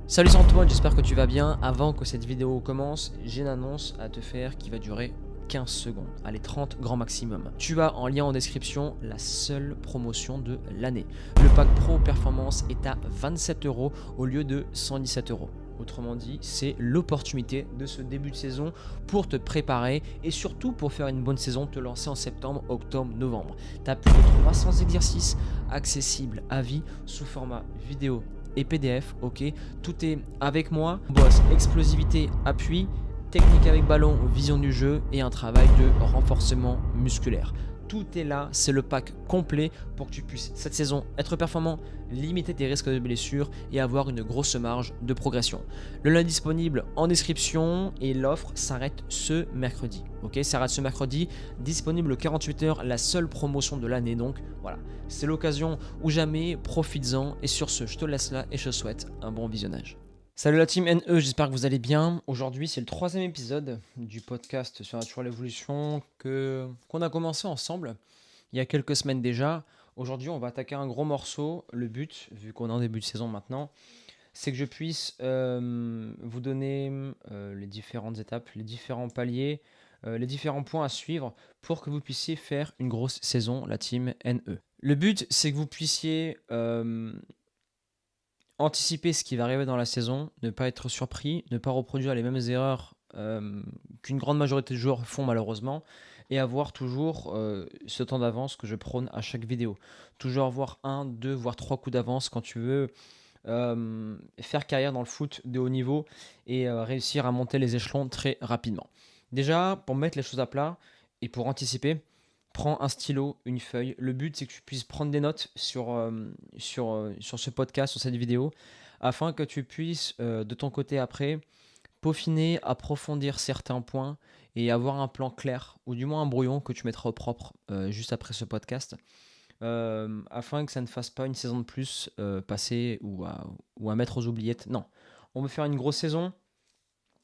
Salut, c'est Antoine, j'espère que tu vas bien. Avant que cette vidéo commence, j'ai une annonce à te faire qui va durer 15 secondes. Allez, 30 grand maximum. Tu as en lien en description la seule promotion de l'année. Le pack Pro Performance est à 27 € au lieu de 117 €. Autrement dit, c'est l'opportunité de ce début de saison pour te préparer et surtout pour faire une bonne saison, te lancer en septembre, octobre, novembre. Tu as plus de 300 exercices accessibles à vie sous format vidéo et PDF, ok. Tout est avec moi. Boss, explosivité, appui, technique avec ballon, vision du jeu et un travail de renforcement musculaire. Tout est là, c'est le pack complet pour que tu puisses cette saison être performant, limiter tes risques de blessures et avoir une grosse marge de progression. Le lien est disponible en description et l'offre s'arrête ce mercredi. Ok, s'arrête ce mercredi, disponible 48 heures, la seule promotion de l'année. Donc voilà, c'est l'occasion ou jamais, profites-en. Et sur ce, je te laisse là et je te souhaite un bon visionnage. Salut la team NE, j'espère que vous allez bien. Aujourd'hui, c'est le 3e épisode du podcast sur Natural Evolution qu'on a commencé ensemble il y a quelques semaines déjà. Aujourd'hui, on va attaquer un gros morceau. Le but, vu qu'on est en début de saison maintenant, c'est que je puisse vous donner les différentes étapes, les différents paliers, les différents points à suivre pour que vous puissiez faire une grosse saison, la team NE. Le but, c'est que vous puissiez anticiper ce qui va arriver dans la saison, ne pas être surpris, ne pas reproduire les mêmes erreurs qu'une grande majorité de joueurs font malheureusement, et avoir toujours ce temps d'avance que je prône à chaque vidéo. Toujours avoir 1, 2, voire 3 coups d'avance quand tu veux faire carrière dans le foot de haut niveau et réussir à monter les échelons très rapidement. Déjà, pour mettre les choses à plat et pour anticiper, prends un stylo, une feuille. Le but, c'est que tu puisses prendre des notes sur ce podcast, sur cette vidéo, afin que tu puisses, de ton côté après, peaufiner, approfondir certains points et avoir un plan clair, ou du moins un brouillon que tu mettras au propre juste après ce podcast, afin que ça ne fasse pas une saison de plus passer ou à mettre aux oubliettes. Non, on veut faire une grosse saison.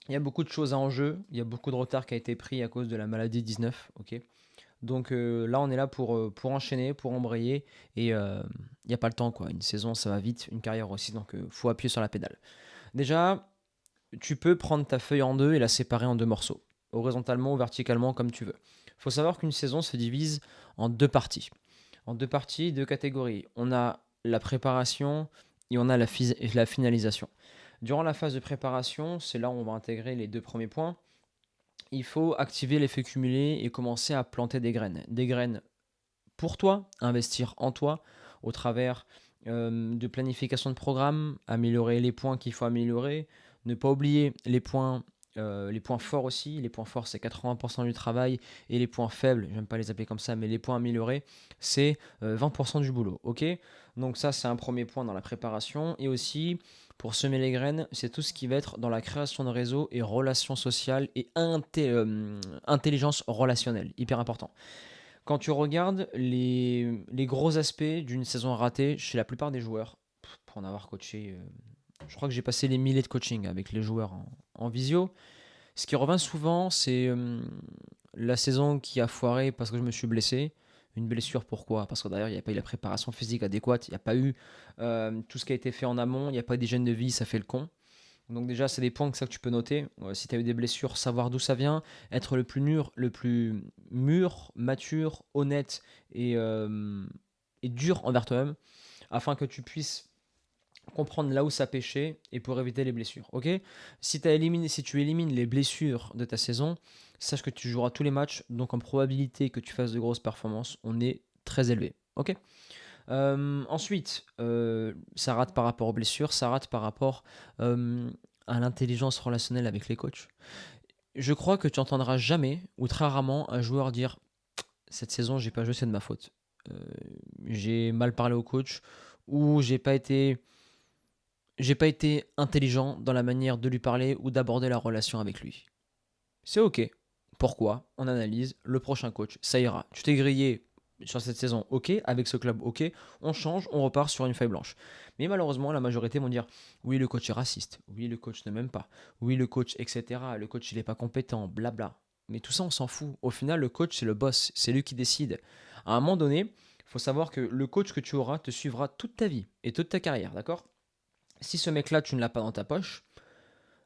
Il y a beaucoup de choses en jeu, il y a beaucoup de retard qui a été pris à cause de la maladie 19, ok. Donc là, on est là pour enchaîner, pour embrayer. Et il n'y a pas le temps, quoi. Une saison, ça va vite. Une carrière aussi. Donc faut appuyer sur la pédale. Déjà, tu peux prendre ta feuille en deux et la séparer en deux morceaux. Horizontalement ou verticalement, comme tu veux. Il faut savoir qu'une saison se divise en deux parties. En deux parties, deux catégories. On a la préparation et on a la finalisation. Durant la phase de préparation, c'est là où on va intégrer les deux premiers points. Il faut activer l'effet cumulé et commencer à planter des graines. Des graines pour toi, investir en toi au travers de planification de programme, améliorer les points qu'il faut améliorer, ne pas oublier les points forts aussi. Les points forts, c'est 80% du travail et les points faibles, j'aime pas les appeler comme ça, mais les points améliorés, c'est 20% du boulot. Ok. Donc ça, c'est un premier point dans la préparation. Et aussi, pour semer les graines, c'est tout ce qui va être dans la création de réseaux et relations sociales et intelligence relationnelle. Hyper important. Quand tu regardes les gros aspects d'une saison ratée chez la plupart des joueurs, pour en avoir coaché, je crois que j'ai passé les milliers de coaching avec les joueurs en visio. Ce qui revient souvent, c'est la saison qui a foiré parce que je me suis blessé. Une blessure, pourquoi? Parce que d'ailleurs, il n'y a pas eu la préparation physique adéquate, il n'y a pas eu tout ce qui a été fait en amont, il n'y a pas d'hygiène de vie, ça fait le con. Donc déjà, c'est des points que tu peux noter. Si tu as eu des blessures, savoir d'où ça vient, être le plus mûr, mature, honnête et dur envers toi-même, afin que tu puisses comprendre là où ça pêchait et pour éviter les blessures. Ok. Si tu élimines les blessures de ta saison, sache que tu joueras tous les matchs, donc en probabilité que tu fasses de grosses performances, on est très élevé. Ok. Ensuite, ça rate par rapport aux blessures, ça rate par rapport à l'intelligence relationnelle avec les coachs. Je crois que tu entendras jamais ou très rarement un joueur dire cette saison j'ai pas joué, c'est de ma faute. J'ai mal parlé au coach ou j'ai pas été intelligent dans la manière de lui parler ou d'aborder la relation avec lui. C'est ok. Pourquoi? On analyse le prochain coach, ça ira. Tu t'es grillé sur cette saison, ok, avec ce club, ok, on change, on repart sur une feuille blanche. Mais malheureusement, la majorité vont dire oui, le coach est raciste, oui, le coach ne m'aime pas, oui, le coach, etc. Le coach, il n'est pas compétent, blabla. Mais tout ça, on s'en fout. Au final, le coach, c'est le boss, c'est lui qui décide. À un moment donné, il faut savoir que le coach que tu auras te suivra toute ta vie et toute ta carrière, d'accord? Si ce mec-là, tu ne l'as pas dans ta poche,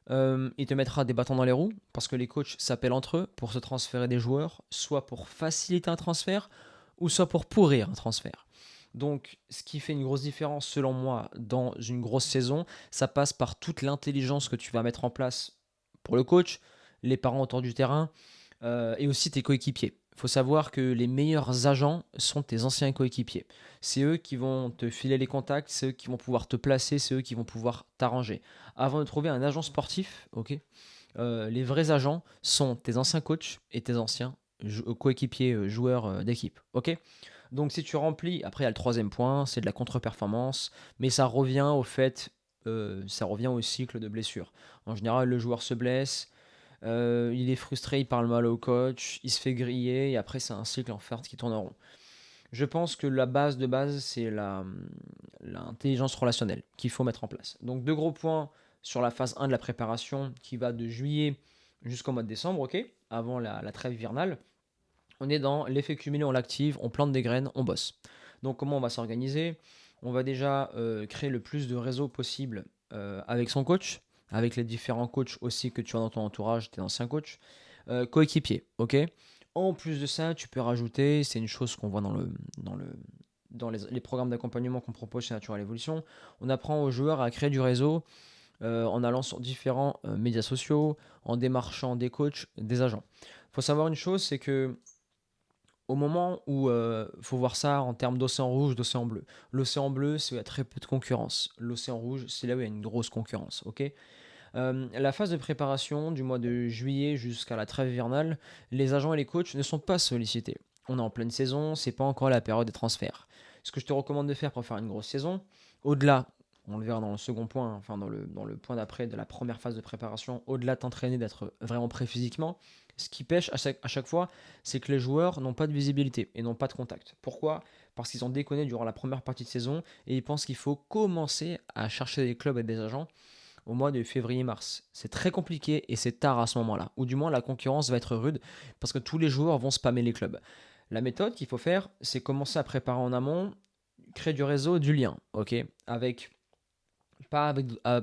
il te mettra des bâtons dans les roues parce que les coachs s'appellent entre eux pour se transférer des joueurs, soit pour faciliter un transfert ou soit pour pourrir un transfert. Donc, ce qui fait une grosse différence selon moi dans une grosse saison, ça passe par toute l'intelligence que tu vas mettre en place pour le coach, les parents autour du terrain et aussi tes coéquipiers. Il faut savoir que les meilleurs agents sont tes anciens coéquipiers. C'est eux qui vont te filer les contacts, c'est eux qui vont pouvoir te placer, c'est eux qui vont pouvoir t'arranger. Avant de trouver un agent sportif, ok, les vrais agents sont tes anciens coachs et tes anciens coéquipiers, joueurs d'équipe. Ok. Donc si tu remplis, après il y a le troisième point, c'est de la contre-performance, mais ça revient au fait, ça revient au cycle de blessure. En général, le joueur se blesse, il est frustré, il parle mal au coach, il se fait griller, et après c'est un cycle en fait qui tourne en rond. Je pense que la base de base, c'est l'intelligence relationnelle qu'il faut mettre en place. Donc deux gros points sur la phase 1 de la préparation qui va de juillet jusqu'au mois de décembre, ok, avant la trêve hivernale. On est dans l'effet cumulé, on l'active, on plante des graines, on bosse. Donc comment on va s'organiser? On va déjà créer le plus de réseaux possible avec son coach, avec les différents coachs aussi que tu as dans ton entourage, tes anciens coachs. Coéquipier, ok. En plus de ça, tu peux rajouter, c'est une chose qu'on voit dans les programmes d'accompagnement qu'on propose chez Natural Evolution, on apprend aux joueurs à créer du réseau en allant sur différents médias sociaux, en démarchant des coachs, des agents. Il faut savoir une chose, c'est que au moment où faut voir ça en termes d'océan rouge, d'océan bleu. L'océan bleu, c'est où il y a très peu de concurrence. L'océan rouge, c'est là où il y a une grosse concurrence. Ok. La phase de préparation du mois de juillet jusqu'à la trêve hivernale, les agents et les coachs ne sont pas sollicités. On est en pleine saison, c'est pas encore la période des transferts. Ce que je te recommande de faire pour faire une grosse saison, au-delà, on le verra dans le second point, enfin dans le point d'après de la première phase de préparation, au-delà de t'entraîner, d'être vraiment prêt physiquement, ce qui pêche à chaque fois, c'est que les joueurs n'ont pas de visibilité et n'ont pas de contact. Pourquoi? Parce qu'ils ont déconné durant la première partie de saison et ils pensent qu'il faut commencer à chercher des clubs et des agents au mois de février-mars. C'est très compliqué et c'est tard à ce moment-là. Ou du moins, la concurrence va être rude parce que tous les joueurs vont spammer les clubs. La méthode qu'il faut faire, c'est commencer à préparer en amont, créer du réseau, du lien, ok, avec pas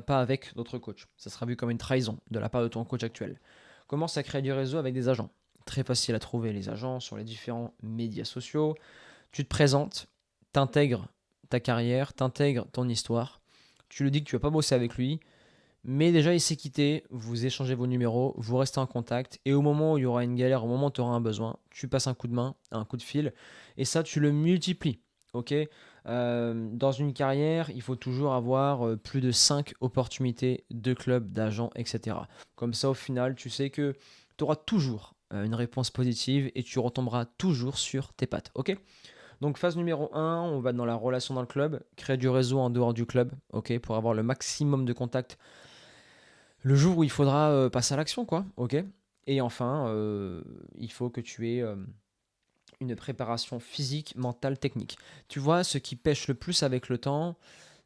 avec d'autres coachs. Ça sera vu comme une trahison de la part de ton coach actuel. Commence à créer du réseau avec des agents. Très facile à trouver les agents sur les différents médias sociaux. Tu te présentes, t'intègres ta carrière, t'intègres ton histoire. Tu lui dis que tu vas pas bosser avec lui, mais déjà, il s'est quitté, vous échangez vos numéros, vous restez en contact, et au moment où il y aura une galère, au moment où tu auras un besoin, tu passes un coup de main, un coup de fil, et ça, tu le multiplies. Ok. Dans une carrière, il faut toujours avoir plus de 5 opportunités de clubs, d'agents, etc. Comme ça, au final, tu sais que tu auras toujours une réponse positive et tu retomberas toujours sur tes pattes. Ok. Donc phase numéro 1, on va dans la relation dans le club, créer du réseau en dehors du club, ok, pour avoir le maximum de contacts le jour où il faudra passer à l'action, quoi. Ok. Et enfin, il faut que tu aies une préparation physique, mentale, technique. Tu vois, ce qui pêche le plus avec le temps,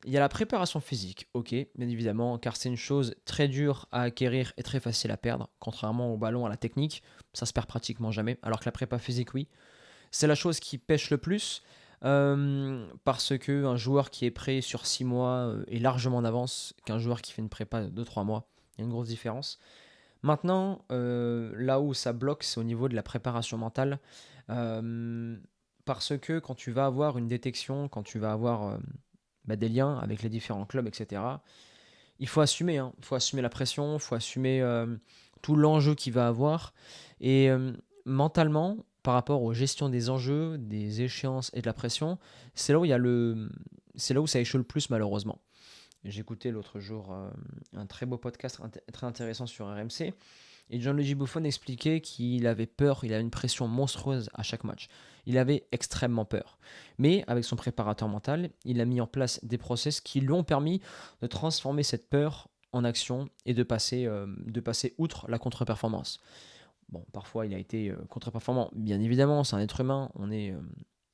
il y a la préparation physique, ok, bien évidemment, car c'est une chose très dure à acquérir et très facile à perdre. Contrairement au ballon, à la technique, ça se perd pratiquement jamais. Alors que la prépa physique, oui. C'est la chose qui pêche le plus. Parce que un joueur qui est prêt sur 6 mois est largement en avance qu'un joueur qui fait une prépa de 2-3 mois. Il y a une grosse différence. Maintenant, là où ça bloque, c'est au niveau de la préparation mentale. Euh, Parce que quand tu vas avoir une détection, quand tu vas avoir des liens avec les différents clubs, etc., il faut assumer. Hein. Il faut assumer la pression, il faut assumer tout l'enjeu qu'il va avoir. Et mentalement, par rapport aux gestions des enjeux, des échéances et de la pression, c'est là où il y a c'est là où ça échoue le plus malheureusement. J'écoutais l'autre jour un très beau podcast très intéressant sur RMC et Gianluigi Buffon expliquait qu'il avait peur, il avait une pression monstrueuse à chaque match. Il avait extrêmement peur. Mais avec son préparateur mental, il a mis en place des process qui lui ont permis de transformer cette peur en action et de passer outre la contre-performance. Bon, parfois il a été contre-performant, bien évidemment, c'est un être humain, on est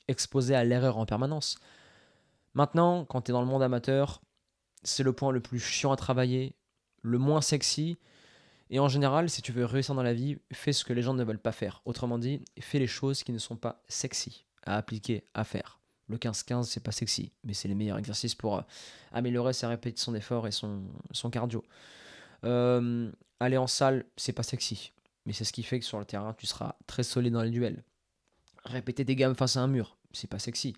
exposé à l'erreur en permanence. Maintenant, quand tu es dans le monde amateur, c'est le point le plus chiant à travailler, le moins sexy. Et en général, si tu veux réussir dans la vie, fais ce que les gens ne veulent pas faire. Autrement dit, fais les choses qui ne sont pas sexy à appliquer, à faire. Le 15-15, c'est pas sexy, mais c'est les meilleurs exercices pour améliorer sa répétition d'effort et son cardio. Euh, Aller en salle, c'est pas sexy, mais c'est ce qui fait que sur le terrain, tu seras très solide dans les duels. Répéter des gammes face à un mur, c'est pas sexy,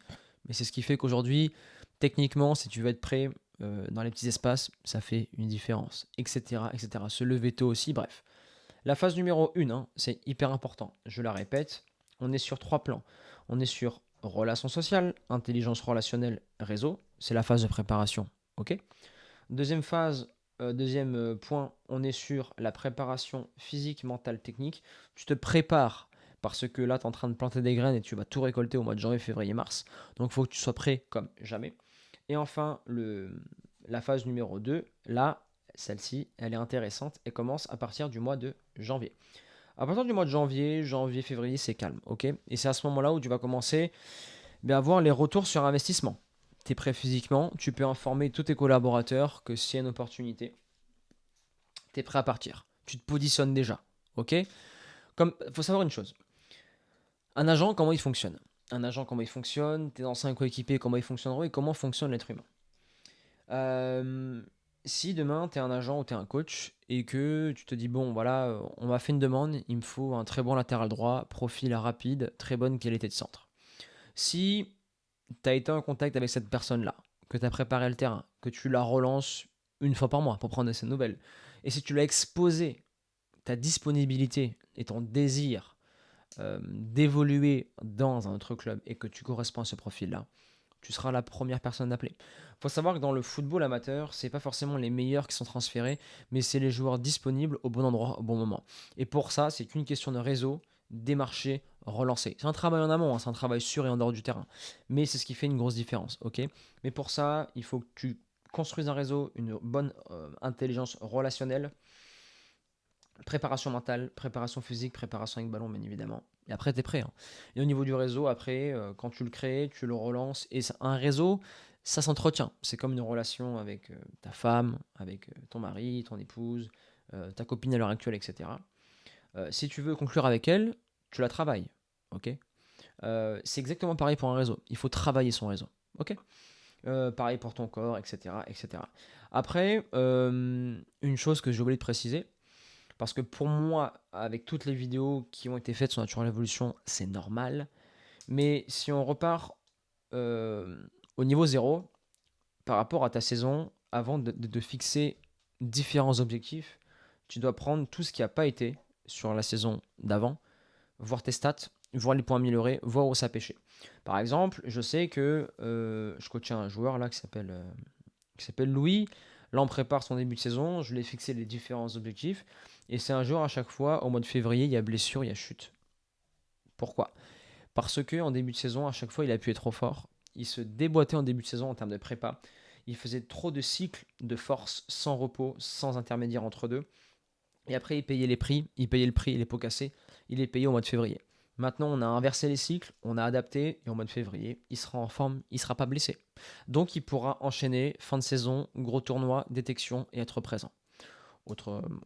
mais c'est ce qui fait qu'aujourd'hui, techniquement, si tu veux être prêt dans les petits espaces, ça fait une différence, etc., etc. Se lever tôt aussi, bref. La phase numéro 1, hein, c'est hyper important. Je la répète, on est sur 3 plans. On est sur relations sociales, intelligence relationnelle, réseau. C'est la phase de préparation. Ok. Deuxième phase, deuxième point, on est sur la préparation physique, mentale, technique. Tu te prépares parce que là, tu es en train de planter des graines et tu vas tout récolter au mois de janvier, février, mars. Donc, il faut que tu sois prêt comme jamais. Et enfin, la phase numéro 2, là, celle-ci, elle est intéressante et commence à partir du mois de janvier. À partir du mois de janvier, février, c'est calme, ok. Et c'est à ce moment-là où tu vas commencer à voir les retours sur investissement. Tu es prêt physiquement, tu peux informer tous tes collaborateurs que s'il y a une opportunité, tu es prêt à partir. Tu te positionnes déjà, ok. Comme, faut savoir une chose. Un agent, comment il fonctionne? Un agent, comment il fonctionne? Tes anciens coéquipiers, comment ils fonctionneront et comment fonctionne l'être humain? Euh, Si demain tu es un agent ou tu es un coach et que tu te dis bon voilà, on m'a fait une demande, il me faut un très bon latéral droit, profil rapide, très bonne qualité de centre. Si tu as été en contact avec cette personne-là, que tu as préparé le terrain, que tu la relances une fois par mois pour prendre de ses nouvelles, et si tu l'as exposé ta disponibilité et ton désir d'évoluer dans un autre club et que tu corresponds à ce profil-là, tu seras la première personne appelée. Il faut savoir que dans le football amateur, c'est pas forcément les meilleurs qui sont transférés, mais c'est les joueurs disponibles au bon endroit, au bon moment. Et pour ça, c'est qu'une question de réseau, démarcher, relancer. C'est un travail en amont, hein, c'est un travail sur et en dehors du terrain. Mais c'est ce qui fait une grosse différence, ok. Mais pour ça, il faut que tu construises un réseau, une bonne intelligence relationnelle, préparation mentale, préparation physique, préparation avec ballon, bien évidemment. Et après, tu es prêt, hein. Et au niveau du réseau, après, quand tu le crées, tu le relances. Et un réseau, ça s'entretient. C'est comme une relation avec ta femme, avec ton mari, ton épouse, ta copine à l'heure actuelle, etc. Si tu veux conclure avec elle, tu la travailles. Ok. C'est exactement pareil pour un réseau. Il faut travailler son réseau. Ok. Pareil pour ton corps, etc. etc. Après, une chose que j'ai oublié de préciser, parce que pour moi, avec toutes les vidéos qui ont été faites sur Natural Evolution, c'est normal. Mais si on repart euh, au niveau zéro, par rapport à ta saison, avant de fixer différents objectifs, tu dois prendre tout ce qui n'a pas été sur la saison d'avant, voir tes stats, voir les points améliorés, voir où ça a pêché. Par exemple, je sais que je coachais un joueur là qui s'appelle Louis. Là, on prépare son début de saison. Je lui ai fixé les différents objectifs. Et c'est un joueur à chaque fois, au mois de février, il y a blessure, il y a chute. Pourquoi? Parce que en début de saison, à chaque fois, il appuyait trop fort. Il se déboîtait en début de saison en termes de prépa. Il faisait trop de cycles de force sans repos, sans intermédiaire entre deux. Et après, il payait les prix. Il payait le prix, les pots cassés. Il est payé au mois de février. Maintenant, on a inversé les cycles, on a adapté, et au mois de février, il sera en forme, il ne sera pas blessé. Donc, il pourra enchaîner fin de saison, gros tournoi, détection et être présent.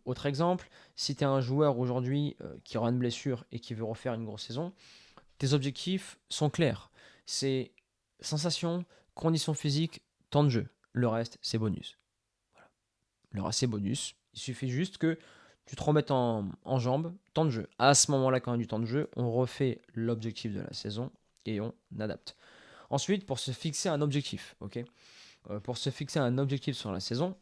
Autre exemple, si tu es un joueur aujourd'hui qui aura une blessure et qui veut refaire une grosse saison, tes objectifs sont clairs. C'est sensation, conditions physiques, temps de jeu. Le reste, c'est bonus. Voilà. Le reste, c'est bonus. Il suffit juste que tu te remettes en jambes, temps de jeu. À ce moment-là, quand il y a du temps de jeu, on refait l'objectif de la saison et on adapte. Ensuite, pour se fixer un objectif, ok, pour se fixer un objectif sur la saison,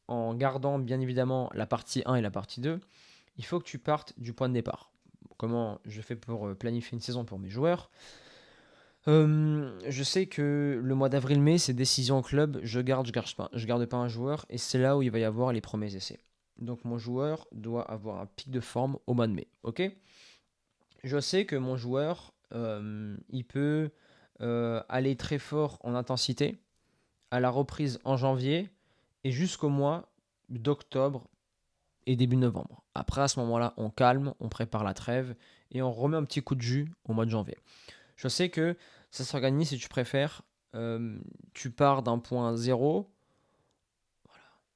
en gardant bien évidemment la partie 1 et la partie 2, il faut que tu partes du point de départ. Comment je fais pour planifier une saison pour mes joueurs? Je sais que le mois d'avril-mai, c'est décision au club, je garde pas un joueur, et c'est là où il va y avoir les premiers essais. Donc mon joueur doit avoir un pic de forme au mois de mai, ok. Je sais que mon joueur, il peut aller très fort en intensité à la reprise en janvier et jusqu'au mois d'octobre et début novembre. Après, à ce moment-là, on calme, on prépare la trêve et on remet un petit coup de jus au mois de janvier. Je sais que ça s'organise si tu préfères. Tu pars d'un point zéro,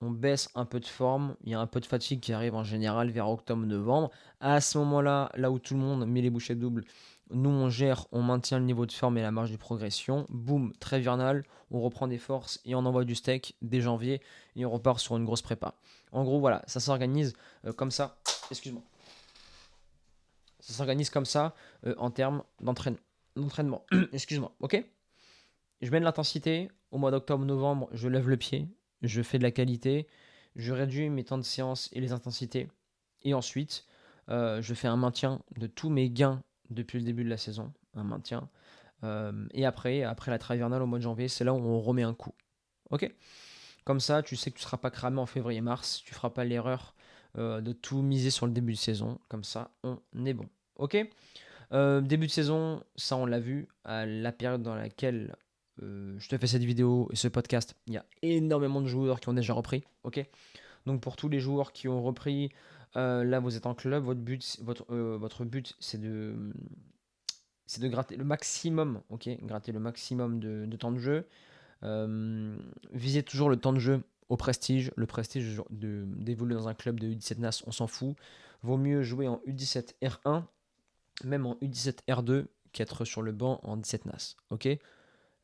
on baisse un peu de forme, il y a un peu de fatigue qui arrive en général vers octobre-novembre. À ce moment-là, là où tout le monde met les bouchées doubles, nous on gère, on maintient le niveau de forme et la marge de progression. Boum, trêve hivernale, on reprend des forces et on envoie du steak dès janvier et on repart sur une grosse prépa. En gros, voilà, ça s'organise comme ça. Excuse-moi. Ça s'organise comme ça en termes d'entraînement. Excuse-moi, ok. Je mets de l'intensité. Au mois d'octobre-novembre, je lève le pied. Je fais de la qualité. Je réduis mes temps de séance et les intensités. Et ensuite, je fais un maintien de tous mes gains depuis le début de la saison. Un maintien. Et après la trêve hivernale au mois de janvier, c'est là où on remet un coup. Ok. Comme ça, tu sais que tu ne seras pas cramé en février-mars. Tu ne feras pas l'erreur de tout miser sur le début de saison. Comme ça, on est bon. Ok. Début de saison, ça on l'a vu, à la période dans laquelle je te fais cette vidéo et ce podcast, il y a énormément de joueurs qui ont déjà repris. Ok. Donc pour tous les joueurs qui ont repris, là vous êtes en club, votre but c'est de gratter le maximum, ok, gratter le maximum de temps de jeu. Visez toujours le temps de jeu au prestige. Le prestige d'évoluer dans un club de U17 NAS, on s'en fout. Vaut mieux jouer en U17 R1, même en U17 R2, qu'être sur le banc en 17 NAS. Ok.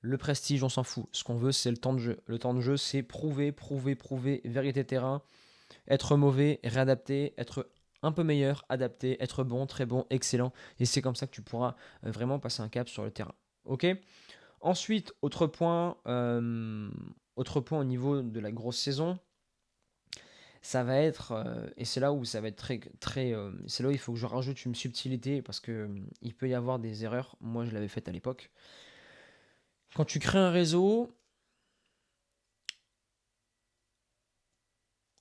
Le prestige, on s'en fout. Ce qu'on veut, c'est le temps de jeu. Le temps de jeu, c'est prouver, prouver, prouver, vérité terrain, être mauvais, réadapter, être un peu meilleur, adapter, être bon, très bon, excellent. Et c'est comme ça que tu pourras vraiment passer un cap sur le terrain. Ok. Ensuite, autre point au niveau de la grosse saison, ça va être, et c'est là où ça va être c'est là où il faut que je rajoute une subtilité parce que il peut y avoir des erreurs. Moi, je l'avais faite à l'époque. Quand tu crées un réseau,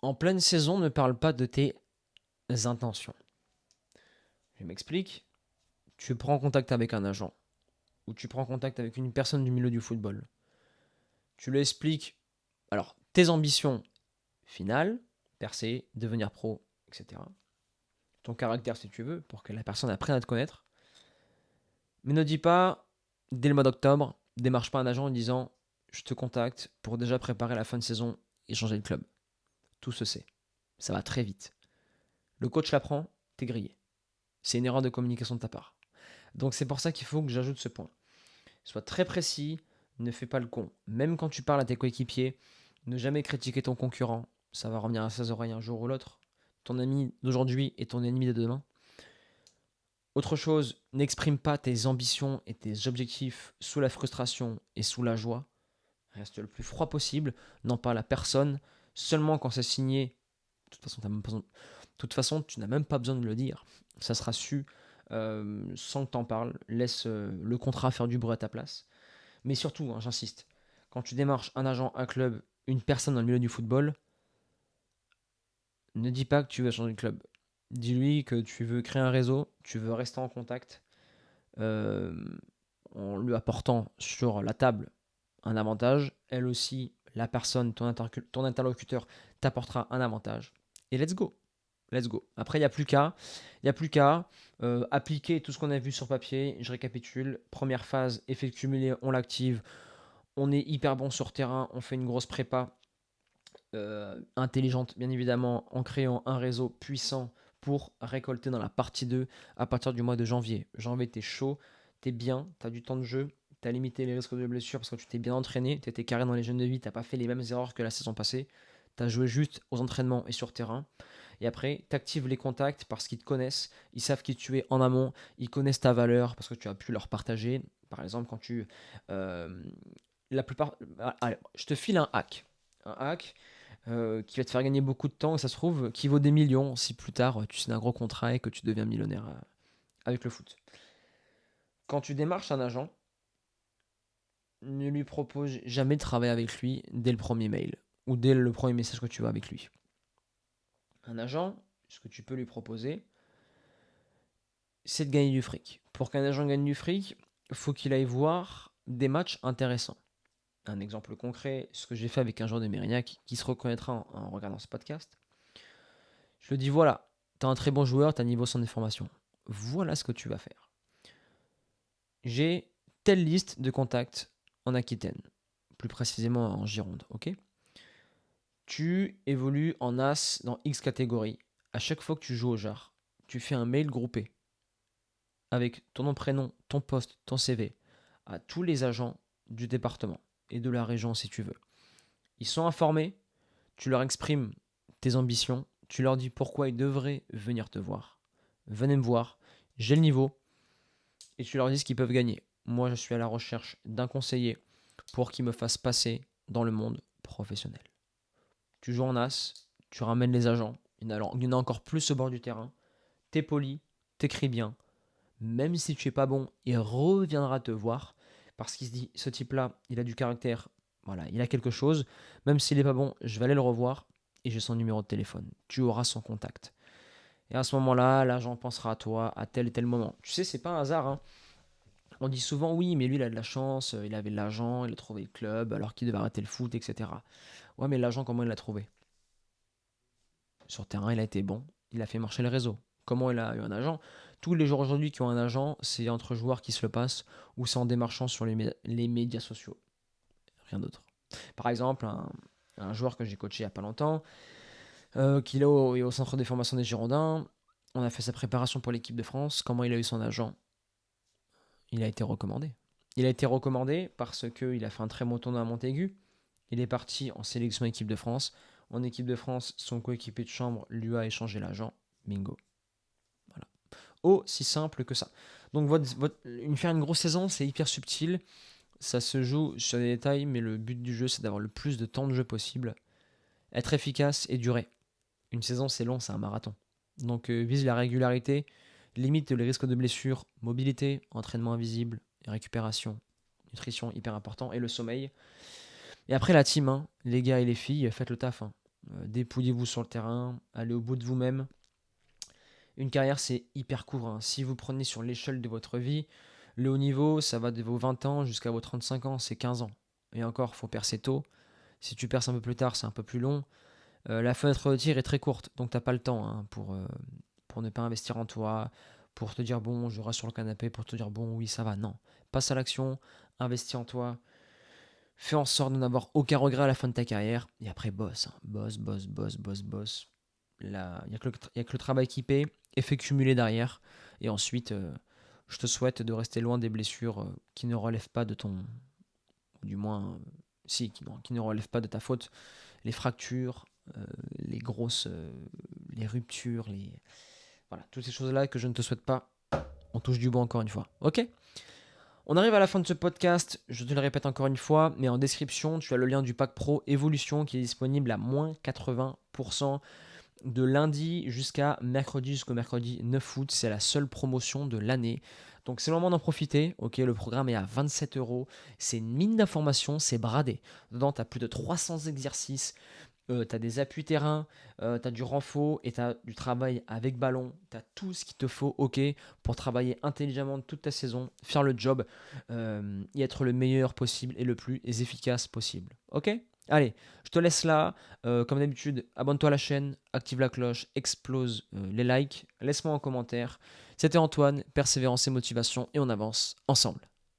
en pleine saison, ne parle pas de tes intentions. Je m'explique. Tu prends contact avec un agent ou tu prends contact avec une personne du milieu du football. Tu lui expliques, alors, tes ambitions finales, percer, devenir pro, etc. Ton caractère si tu veux, pour que la personne apprenne à te connaître. Mais ne dis pas, dès le mois d'octobre, démarche pas un agent en disant je te contacte pour déjà préparer la fin de saison et changer de club. Tout se sait. Ça va très vite. Le coach l'apprend, t'es grillé. C'est une erreur de communication de ta part. Donc c'est pour ça qu'il faut que j'ajoute ce point. Sois très précis, ne fais pas le con. Même quand tu parles à tes coéquipiers, ne jamais critiquer ton concurrent. Ça va revenir à ses oreilles un jour ou l'autre. Ton ami d'aujourd'hui est ton ennemi de demain. Autre chose, n'exprime pas tes ambitions et tes objectifs sous la frustration et sous la joie. Reste le plus froid possible, n'en parle à personne, seulement quand c'est signé. De toute façon, tu n'as même pas besoin de le dire. Ça sera su sans que tu en parles. Laisse le contrat faire du bruit à ta place. Mais surtout, hein, j'insiste, quand tu démarches un agent, un club, une personne dans le milieu du football, ne dis pas que tu veux changer de club. Dis-lui que tu veux créer un réseau, tu veux rester en contact, euh, en lui apportant sur la table un avantage. Elle aussi, la personne, ton interlocuteur, t'apportera un avantage. Et let's go. Let's go. Après, il n'y a plus qu'à. Il n'y a plus qu'à appliquer tout ce qu'on a vu sur papier. Je récapitule. Première phase, effet cumulé, on l'active. On est hyper bon sur terrain. On fait une grosse prépa intelligente, bien évidemment, en créant un réseau puissant pour récolter dans la partie 2 à partir du mois de janvier. Janvier, t'es chaud, t'es bien, t'as du temps de jeu, t'as limité les risques de blessure parce que tu t'es bien entraîné, t'étais carré dans les jeunes de vie, t'as pas fait les mêmes erreurs que la saison passée, t'as joué juste aux entraînements et sur terrain. Et après, t'actives les contacts parce qu'ils te connaissent, ils savent qui tu es en amont, ils connaissent ta valeur parce que tu as pu leur partager. Par exemple, quand tu... la plupart... Allez, je te file un hack. Un hack, qui va te faire gagner beaucoup de temps et ça se trouve qui vaut des millions si plus tard tu signes un gros contrat et que tu deviens millionnaire avec le foot. Quand tu démarches un agent, ne lui propose jamais de travailler avec lui dès le premier mail ou dès le premier message que tu vas avec lui. Un agent, ce que tu peux lui proposer, c'est de gagner du fric. Pour qu'un agent gagne du fric, il faut qu'il aille voir des matchs intéressants. Un exemple concret, ce que j'ai fait avec un joueur de Mérignac qui se reconnaîtra en regardant ce podcast. Je lui dis voilà, tu as un très bon joueur, tu as un niveau sans déformation. Voilà ce que tu vas faire. J'ai telle liste de contacts en Aquitaine, plus précisément en Gironde, ok. Tu évolues en as dans X catégorie. À chaque fois que tu joues au jar, tu fais un mail groupé avec ton nom, prénom, ton poste, ton CV à tous les agents du département et de la région si tu veux. Ils sont informés, tu leur exprimes tes ambitions, tu leur dis pourquoi ils devraient venir te voir. Venez me voir, j'ai le niveau, et tu leur dis ce qu'ils peuvent gagner. Moi, je suis à la recherche d'un conseiller pour qu'il me fasse passer dans le monde professionnel. Tu joues en as, tu ramènes les agents, il y en a encore plus au bord du terrain, t'es poli, t'écris bien, même si tu es pas bon, il reviendra te voir parce qu'il se dit ce type-là, il a du caractère, voilà, il a quelque chose, même s'il est pas bon, je vais aller le revoir et j'ai son numéro de téléphone. Tu auras son contact. Et à ce moment-là, l'agent pensera à toi à tel et tel moment. Tu sais, c'est pas un hasard, hein. On dit souvent oui, mais lui il a de la chance, il avait de l'argent, il a trouvé le club alors qu'il devait arrêter le foot, etc. Ouais, mais l'agent, comment il l'a trouvé? Sur le terrain, il a été bon, il a fait marcher le réseau. Comment il a eu un agent? Tous les joueurs aujourd'hui qui ont un agent, c'est entre joueurs qui se le passent ou c'est en démarchant sur les médias sociaux. Rien d'autre. Par exemple, un joueur que j'ai coaché il n'y a pas longtemps, qui est au centre des formations des Girondins, on a fait sa préparation pour l'équipe de France. Comment il a eu son agent? Il a été recommandé. Il a été recommandé parce qu'il a fait un très bon tournoi à Montaigu. Il est parti en sélection équipe de France. En équipe de France, son coéquipier de chambre lui a échangé l'agent. Bingo. Voilà. Aussi simple que ça. Donc faire une grosse saison, c'est hyper subtil. Ça se joue sur des détails, mais le but du jeu, c'est d'avoir le plus de temps de jeu possible. Être efficace et durer. Une saison, c'est long, c'est un marathon. Donc vise la régularité, limite les risques de blessures, mobilité, entraînement invisible, récupération, nutrition, hyper important, et le sommeil. Et après la team, hein, les gars et les filles, faites le taf. Hein. Dépouillez-vous sur le terrain, allez au bout de vous-même. Une carrière, c'est hyper court. Hein. Si vous prenez sur l'échelle de votre vie, le haut niveau, ça va de vos 20 ans jusqu'à vos 35 ans, c'est 15 ans. Et encore, faut percer tôt. Si tu perces un peu plus tard, c'est un peu plus long. La fenêtre de tir est très courte, donc t'as pas le temps hein, pour ne pas investir en toi, pour te dire bon, je reste sur le canapé, pour te dire bon, oui, ça va. Non, passe à l'action, investis en toi, fais en sorte de n'avoir aucun regret à la fin de ta carrière, et après bosse, hein. Bosse, bosse, bosse, bosse, bosse. Là, il n'y a que le travail qui paie, effet cumulé derrière, et ensuite, je te souhaite de rester loin des blessures qui ne relèvent pas de ton, ou du moins, si, qui ne relèvent pas de ta faute, les fractures, les grosses, les ruptures, voilà, toutes ces choses-là que je ne te souhaite pas. On touche du bois encore une fois. Ok? On arrive à la fin de ce podcast, je te le répète encore une fois, mais en description, tu as le lien du pack pro Evolution qui est disponible à moins 80% de lundi jusqu'au mercredi 9 août. C'est la seule promotion de l'année. Donc c'est le moment d'en profiter. Ok, le programme est à 27 euros. C'est une mine d'informations, c'est bradé. Dedans, tu as plus de 300 exercices. Tu as des appuis terrain, tu as du renfort et tu as du travail avec ballon. Tu as tout ce qu'il te faut pour travailler intelligemment toute ta saison, faire le job et être le meilleur possible et le plus efficace possible. Ok? Allez, je te laisse là. Comme d'habitude, abonne-toi à la chaîne, active la cloche, explose les likes, laisse-moi un commentaire. C'était Antoine, persévérance et motivation et on avance ensemble.